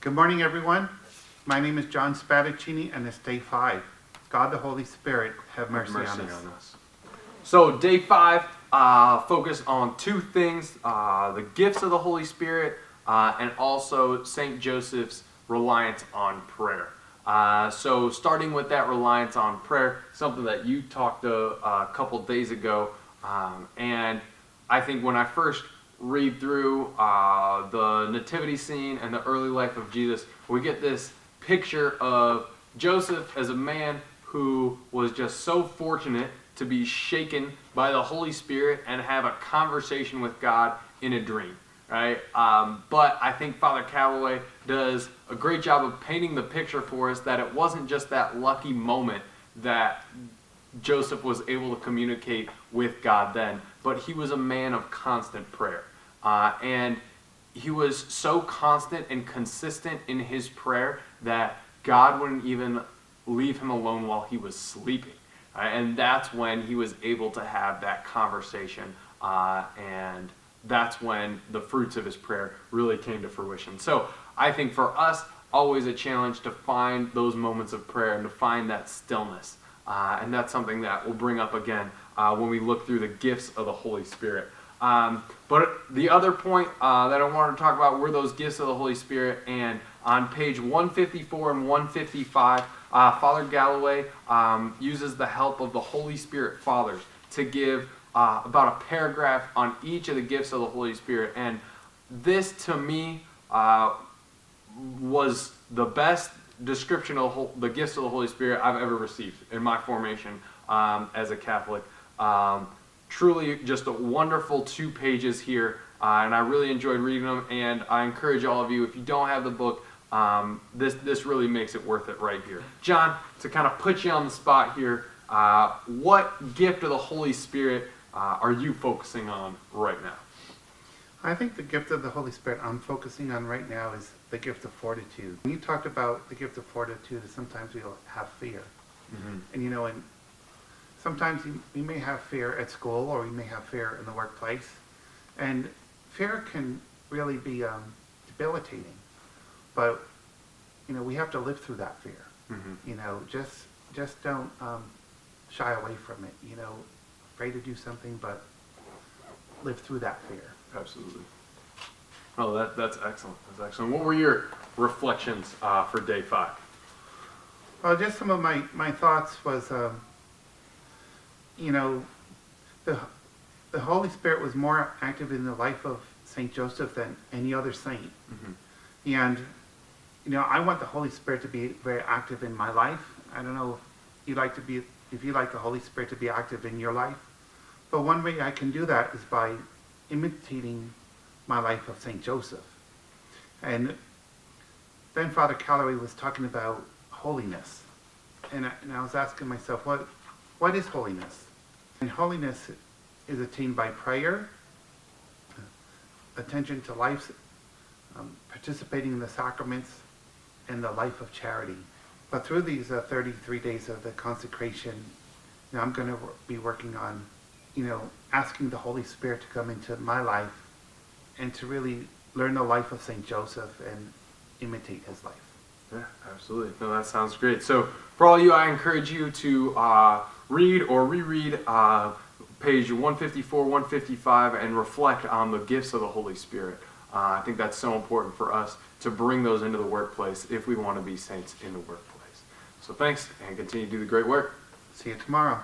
Good morning, everyone. My name is John Spadaccini, and it's day 5. God the Holy Spirit, have mercy on us. So day 5, focus on two things, the gifts of the Holy Spirit and also St. Joseph's reliance on prayer. So starting with that reliance on prayer, something that you talked a couple days ago, and I think when I first read through the nativity scene and the early life of Jesus, we get this picture of Joseph as a man who was just so fortunate to be shaken by the Holy Spirit and have a conversation with God in a dream, right? But I think Father Calloway does a great job of painting the picture for us that it wasn't just that lucky moment that Joseph was able to communicate with God then, but he was a man of constant prayer. And he was so constant and consistent in his prayer that God wouldn't even leave him alone while he was sleeping. And that's when he was able to have that conversation, and that's when the fruits of his prayer really came to fruition. So I think for us, always a challenge to find those moments of prayer and to find that stillness. And that's something that we'll bring up again when we look through the gifts of the Holy Spirit. But the other point that I wanted to talk about were those gifts of the Holy Spirit. And on page 154 and 155, Father Galloway uses the help of the Holy Spirit Fathers to give about a paragraph on each of the gifts of the Holy Spirit. And this, to me, was the best description of the gifts of the Holy Spirit I've ever received in my formation as a Catholic. Truly just a wonderful 2 pages here, and I really enjoyed reading them, and I encourage all of you, if you don't have the book, this really makes it worth it right here. John, to kind of put you on the spot here, what gift of the Holy Spirit are you focusing on right now? I think the gift of the Holy Spirit I'm focusing on right now is the gift of fortitude. When you talked about the gift of fortitude, sometimes we'll have fear. Mm-hmm. And sometimes we may have fear at school, or we may have fear in the workplace. And fear can really be debilitating. But, we have to live through that fear. Mm-hmm. Just don't shy away from it. Afraid to do something, but live through that fear. Absolutely. Oh, that's excellent. That's excellent. What were your reflections for day 5? Well, just some of my thoughts was, the Holy Spirit was more active in the life of St. Joseph than any other saint. Mm-hmm. And, I want the Holy Spirit to be very active in my life. I don't know if you like the Holy Spirit to be active in your life. But one way I can do that is by imitating my life of St. Joseph. And then Father Calloway was talking about holiness. And I was asking myself, what is holiness? And holiness is attained by prayer, attention to life, participating in the sacraments, and the life of charity. But through these 33 days of the consecration, I'm going to be working on, asking the Holy Spirit to come into my life and to really learn the life of St. Joseph and imitate his life. Yeah, absolutely. No, that sounds great. So for all of you, I encourage you to read or reread page 154, 155 and reflect on the gifts of the Holy Spirit. I think that's so important for us to bring those into the workplace if we want to be saints in the workplace. So thanks, and continue to do the great work. See you tomorrow.